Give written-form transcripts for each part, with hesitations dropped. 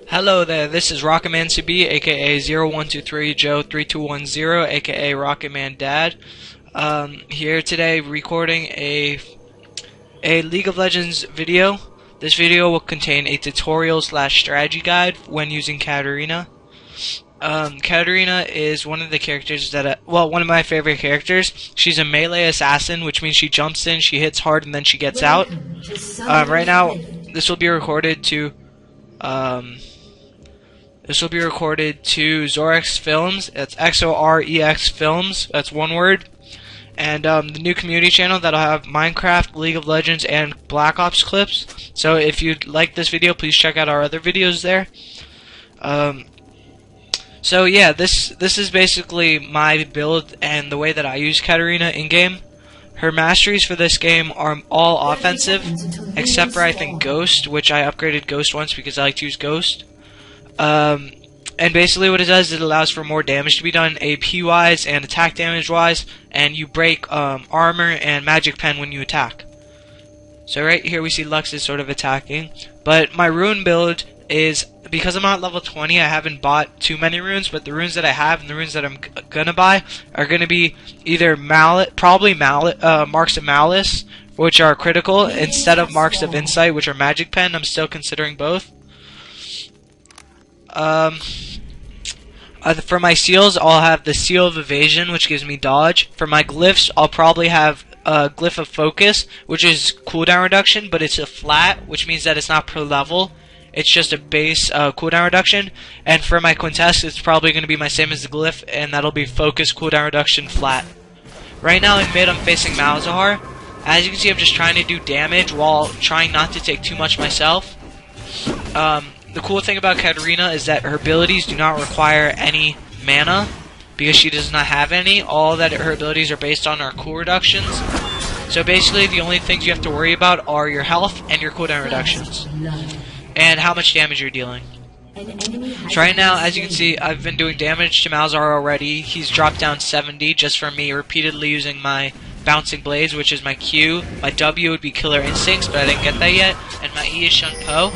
Hello there, this is Rocketmandad, a.k.a. 0123 Joe 3210, a.k.a. Rocketmandad. Here today recording a League of Legends video. This video will contain a tutorial / strategy guide when using Katarina. Katarina is one of the characters that, one of my favorite characters. She's a melee assassin, which means she jumps in, she hits hard, and then she gets out. Right now, this will be recorded to XorexFilms. It's XorexFilms. That's one word. And the new community channel that'll have Minecraft, League of Legends, and Black Ops clips. So if you like this video, please check out our other videos there. So yeah, this is basically my build and the way that I use Katarina in game. Her masteries for this game are all offensive, except for I think Ghost, which I upgraded Ghost once because I like to use Ghost. And basically what it does, it allows for more damage to be done AP wise and attack damage wise, and you break armor and magic pen when you attack. So right here we see Lux is sort of attacking, but my rune build is, because I'm not level 20, I haven't bought too many runes, but the runes that I have and the runes that I'm gonna buy are gonna be either Marks of Malice, which are critical, instead of Marks of Insight, which are magic pen. I'm still considering both. For my seals, I'll have the Seal of Evasion, which gives me dodge. For my glyphs, I'll probably have Glyph of Focus, which is cooldown reduction, but it's a flat, which means that it's not per level. It's just a base cooldown reduction. And for my Quintess, it's probably going to be my same as the Glyph, and that'll be Focus, cooldown reduction, flat. Right now in mid, I'm facing Malzahar. As you can see, I'm just trying to do damage while trying not to take too much myself. The cool thing about Katarina is that her abilities do not require any mana, because she does not have any. All that her abilities are based on are cool reductions. So basically the only things you have to worry about are your health and your cooldown reductions, and how much damage you're dealing. So right now, as you can see, I've been doing damage to Malzahar already. He's dropped down 70 just from me repeatedly using my Bouncing Blades, which is my Q. My W would be Killer Instincts, but I didn't get that yet. And my E is Shun Po.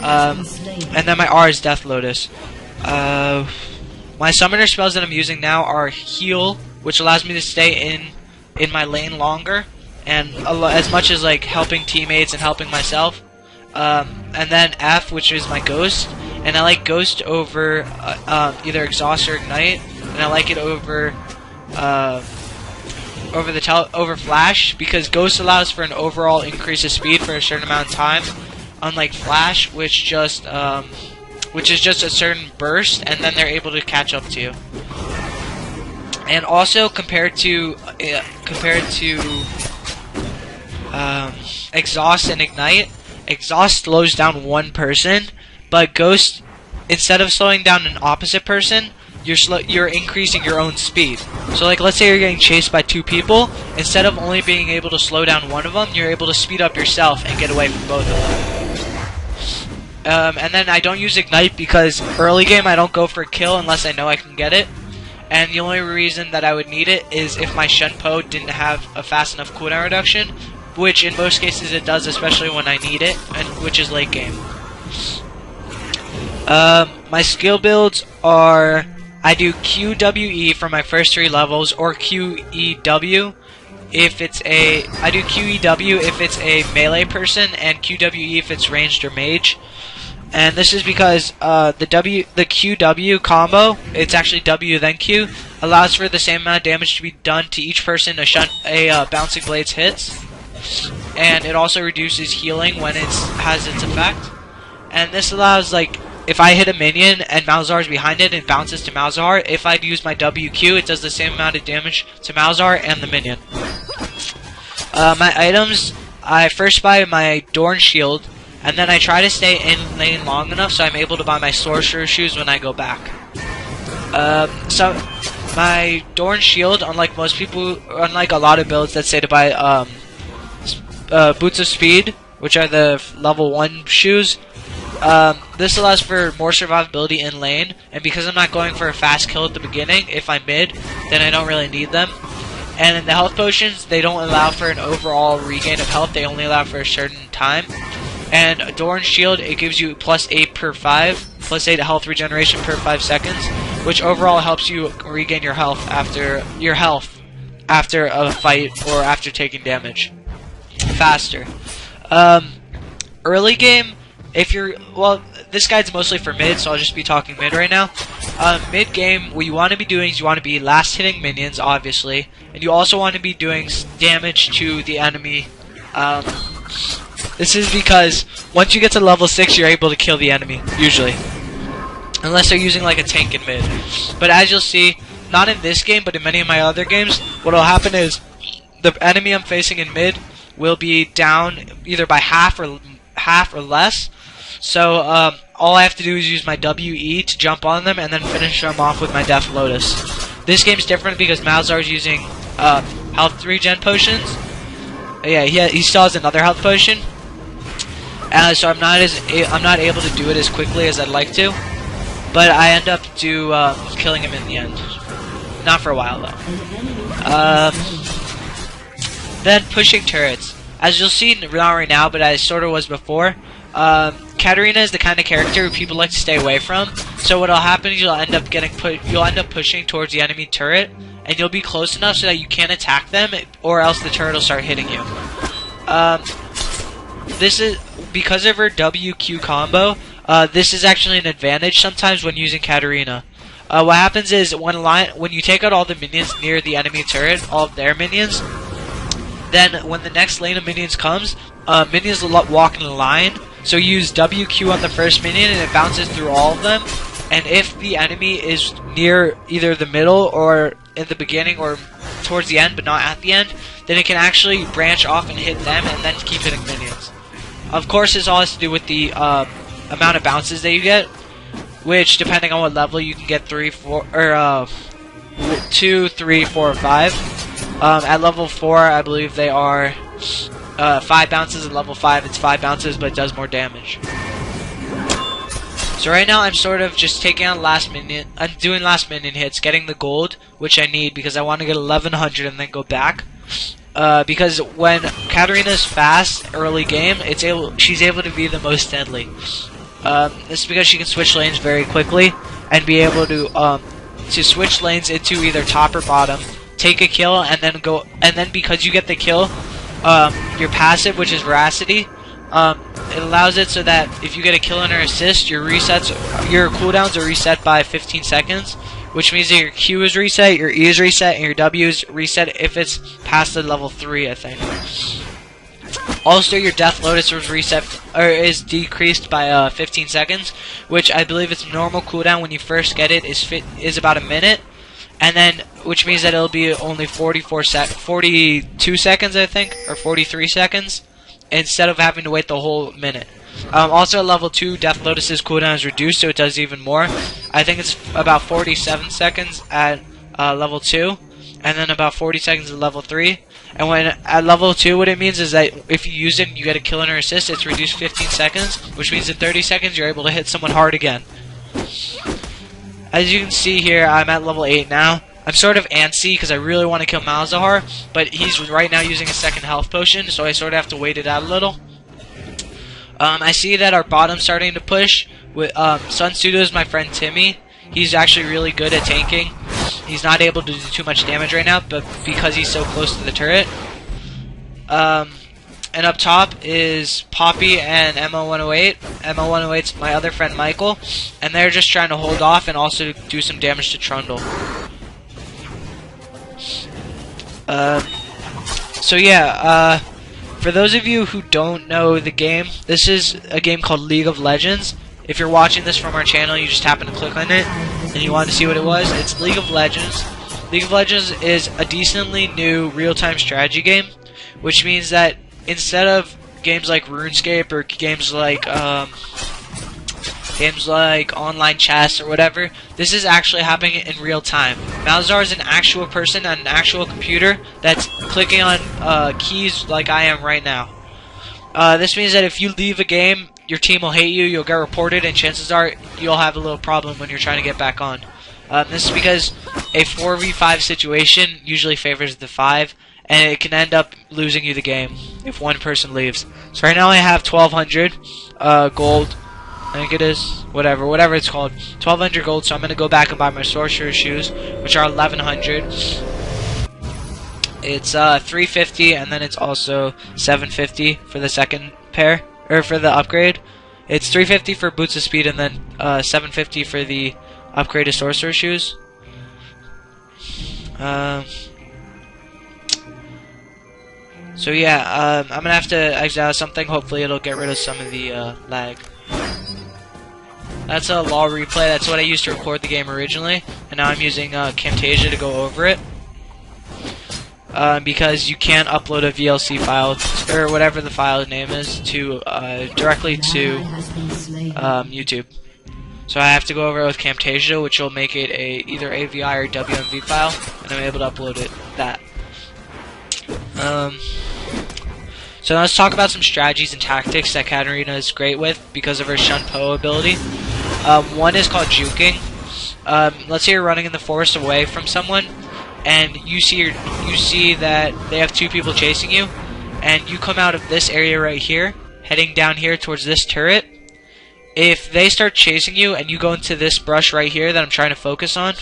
And then my R is Death Lotus. My summoner spells that I'm using now are Heal, which allows me to stay in my lane longer, and as much as like helping teammates and helping myself. And then F, which is my Ghost, and I like Ghost over either Exhaust or Ignite, and I like it over Flash, because Ghost allows for an overall increase of speed for a certain amount of time, unlike Flash, which is just a certain burst, and then they're able to catch up to you. And also compared to Exhaust and Ignite, Exhaust slows down one person, but Ghost, instead of slowing down an opposite person, you're increasing your own speed. So like, let's say you're getting chased by two people, instead of only being able to slow down one of them, you're able to speed up yourself and get away from both of them. And then I don't use Ignite because early game I don't go for a kill unless I know I can get it. And the only reason that I would need it is if my Shun Po didn't have a fast enough cooldown reduction, which in most cases it does, especially when I need it, and which is late game. My skill builds are, I do QWE for my first 3 levels, or QEW if it's I do QEW if it's a melee person, and QWE if it's ranged or mage. And this is because the QW combo, it's actually W then Q, allows for the same amount of damage to be done to each person a Bouncing Blades hits, and it also reduces healing when it has its effect. And this allows, like, if I hit a minion and Malzahar is behind it and bounces to Malzahar, if I'd use my WQ, it does the same amount of damage to Malzahar and the minion. My items, I first buy my Dorn Shield, and then I try to stay in lane long enough so I'm able to buy my Sorcerer Shoes when I go back. So my Dorn Shield, unlike a lot of builds that say to buy Boots of Speed, which are the level 1 shoes, this allows for more survivability in lane, and because I'm not going for a fast kill at the beginning, if I'm mid, then I don't really need them. And in the health potions, they don't allow for an overall regain of health, they only allow for a certain time. And Adorn Shield, it gives you +8 per 5, +8 health regeneration per 5 seconds, which overall helps you regain your health after a fight or after taking damage faster. Early game, if you're, well, this guide's mostly for mid, so I'll just be talking mid right now. Mid game, what you want to be doing is you want to be last hitting minions, obviously, and you also want to be doing damage to the enemy. This is because once you get to level 6, you're able to kill the enemy, usually. Unless they're using like a tank in mid. But as you'll see, not in this game, but in many of my other games, what will happen is the enemy I'm facing in mid will be down either by half or less. So all I have to do is use my WE to jump on them and then finish them off with my Death Lotus. This game's different because Malzar's using health regen potions. Yeah, he still has another health potion. So I'm not able to do it as quickly as I'd like to. But I end up killing him in the end. Not for a while though. Then pushing turrets. As you'll see, not right now, but as sort of was before, Katarina is the kind of character who people like to stay away from. So what'll happen is you'll end up pushing towards the enemy turret, and you'll be close enough so that you can't attack them, or else the turret will start hitting you. This is because of her WQ combo. This is actually an advantage sometimes when using Katarina. What happens is when you take out all the minions near the enemy turret, all of their minions, then when the next lane of minions comes, minions will walk in a line. So use WQ on the first minion and it bounces through all of them. And if the enemy is near either the middle or in the beginning or towards the end, but not at the end, then it can actually branch off and hit them and then keep hitting minions. Of course, this all has to do with the amount of bounces that you get, which depending on what level you can get 3, 4, or 2, 3, 4, or 5. At level 4, I believe they are 5 bounces. At level 5, it's 5 bounces, but it does more damage. So right now, I'm sort of just taking out last minion. I'm doing last minion hits, getting the gold, which I need because I want to get 1100 and then go back. Because when Katarina's fast early game, she's able to be the most deadly. This is because she can switch lanes very quickly and be able to switch lanes into either top or bottom, take a kill, and then because you get the kill, your passive, which is veracity, it allows it so that if you get a kill and or assist, your cooldowns are reset by 15 seconds, which means that your Q is reset, your E is reset, and your W is reset if it's past the level 3, I think. Also, your Death Lotus is decreased by 15 seconds, which I believe its normal cooldown when you first get it is about a minute, and then which means that it'll be only 42 seconds, I think, or 43 seconds, instead of having to wait the whole minute. Also, at level 2, Death Lotus's cooldown is reduced, so it does even more. I think it's about 47 seconds at level 2, and then about 40 seconds at level 3. And when at level 2, what it means is that if you use it and you get a kill and or assist, it's reduced 15 seconds, which means in 30 seconds you're able to hit someone hard again. As you can see here, I'm at level 8 now. I'm sort of antsy because I really want to kill Malzahar, but he's right now using a second health potion, so I sort of have to wait it out a little. I see that our bottom's starting to push. With Sun Tzudo is my friend Timmy. He's actually really good at tanking. He's not able to do too much damage right now, but because he's so close to the turret. And up top is Poppy and MO108. MO108's my other friend Michael, and they're just trying to hold off and also do some damage to Trundle. So yeah, for those of you who don't know the game, this is a game called League of Legends. If you're watching this from our channel, you just happen to click on it, and you want to see what it was, it's League of Legends. League of Legends is a decently new real-time strategy game, which means that instead of games like RuneScape or games like online chess or whatever, this is actually happening in real time. Malzahar is an actual person on an actual computer that's clicking on keys like I am right now. This means that if you leave a game, your team will hate you, you'll get reported, and chances are you'll have a little problem when you're trying to get back on. This is because a 4v5 situation usually favors the 5, and it can end up losing you the game if one person leaves. So right now I have 1200 gold. I think it is. Whatever it's called. 1200 gold, so I'm going to go back and buy my sorcerer shoes, which are 1100. It's 350, and then it's also 750 for the second pair, or for the upgrade. It's 350 for boots of speed, and then 750 for the upgraded sorcerer shoes. So yeah, I'm gonna have to exile something. Hopefully it'll get rid of some of the lag. That's a LoL replay. That's what I used to record the game originally, and now I'm using Camtasia to go over it. Because you can't upload a VLC file, or whatever the file name is, to directly to YouTube. So I have to go over it with Camtasia, which will make it either AVI or WMV file, and I'm able to upload it that. So now let's talk about some strategies and tactics that Katarina is great with because of her Shun Po ability. One is called juking. Let's say you're running in the forest away from someone, and you see that they have two people chasing you, and you come out of this area right here, heading down here towards this turret. If they start chasing you and you go into this brush right here that I'm trying to focus on,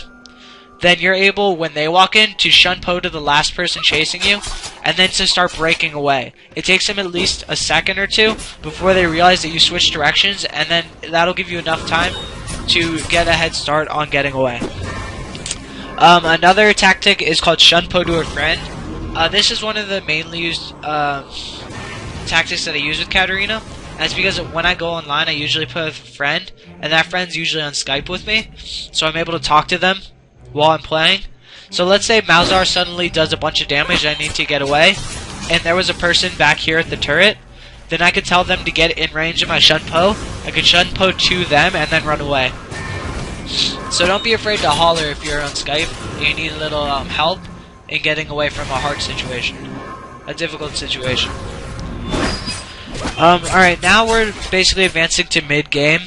then you're able, when they walk in, to Shun Po to the last person chasing you, and then to start breaking away. It takes them at least a second or two before they realize that you switch directions, and then that'll give you enough time to get a head start on getting away. Another tactic is called Shun Po to a friend. This is one of the mainly used tactics that I use with Katarina. That's because when I go online, I usually put a friend, and that friend's usually on Skype with me, so I'm able to talk to them while I'm playing. So let's say Malzahar suddenly does a bunch of damage and I need to get away, and there was a person back here at the turret, then I could tell them to get in range of my Shun Po. I could Shun Po to them and then run away. So don't be afraid to holler if you're on Skype and you need a little help in getting away from a hard situation, a difficult situation. Alright, now we're basically advancing to mid-game.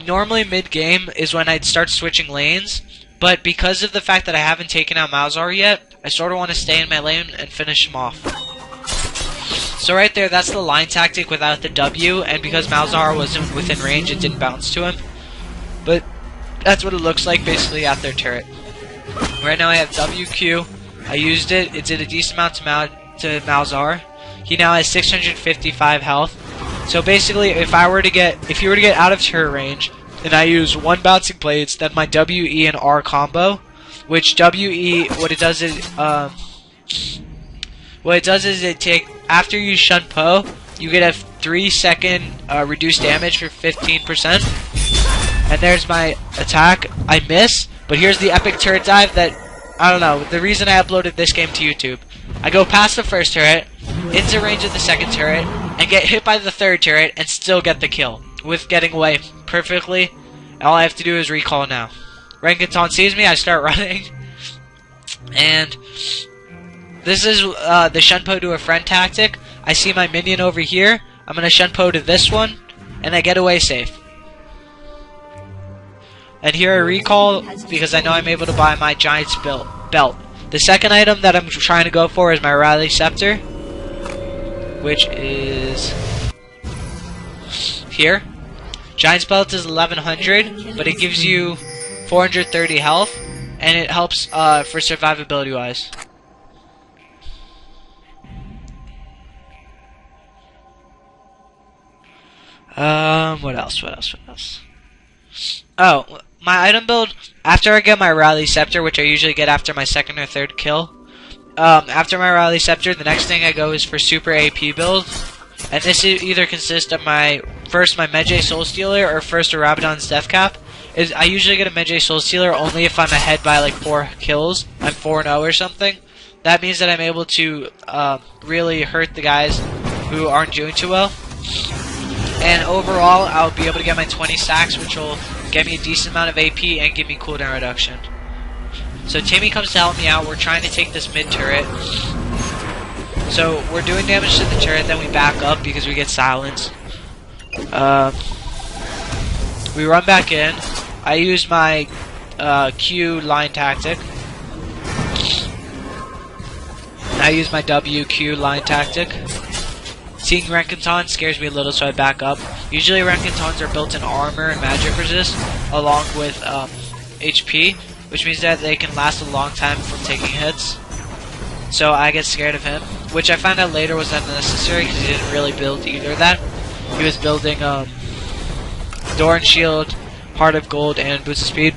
Normally mid-game is when I'd start switching lanes, but because of the fact that I haven't taken out Malzahar yet, I sort of want to stay in my lane and finish him off. So right there, that's the line tactic without the W, and because Malzahar wasn't within range, it didn't bounce to him. But that's what it looks like basically at their turret. Right now I have WQ. I used it. It did a decent amount to Malzahar. He now has 655 health. So basically, if you were to get out of turret range, and I use one bouncing blades, then my W, E, and R combo, which W, E, what it does is after you Shun Po, you get a 3-second reduced damage for 15%. And there's my attack. I miss, but here's the epic turret dive that, I don't know, the reason I uploaded this game to YouTube. I go past the first turret, into range of the second turret, and get hit by the third turret, and still get the kill, with getting away perfectly. All I have to do is recall now. Renkaton sees me, I start running, and this is the Shun Po to a friend tactic. I see my minion over here, I'm going to Shun Po to this one, and I get away safe. And here I recall because I know I'm able to buy my Giant's belt. The second item that I'm trying to go for is my Rally Scepter, which is here. Giant's belt is 1100, but it gives you 430 health, and it helps for survivability wise. What else? Oh, my item build, after I get my Rally Scepter, which I usually get after my second or third kill, after my Rally Scepter, the next thing I go is for Super AP build, and this either consists of first my Medjay Soul Stealer or first a Rabadon's Deathcap. I usually get a Medjay Soul Stealer only if I'm ahead by like 4 kills. I'm 4-0 or something. That means that I'm able to really hurt the guys who aren't doing too well. And overall, I'll be able to get my 20 stacks, which will get me a decent amount of AP and give me cooldown reduction. So Timmy comes to help me out. We're trying to take this mid turret. So we're doing damage to the turret, then we back up because we get silenced. We run back in. I use my Q line tactic. I use my WQ line tactic. Seeing Renkaton scares me a little, so I back up. Usually Rankintons are built in armor and magic resist, along with HP, which means that they can last a long time from taking hits. So I get scared of him, which I found out later was unnecessary because he didn't really build either of that. He was building Door and Shield, Heart of Gold, and Boost of Speed.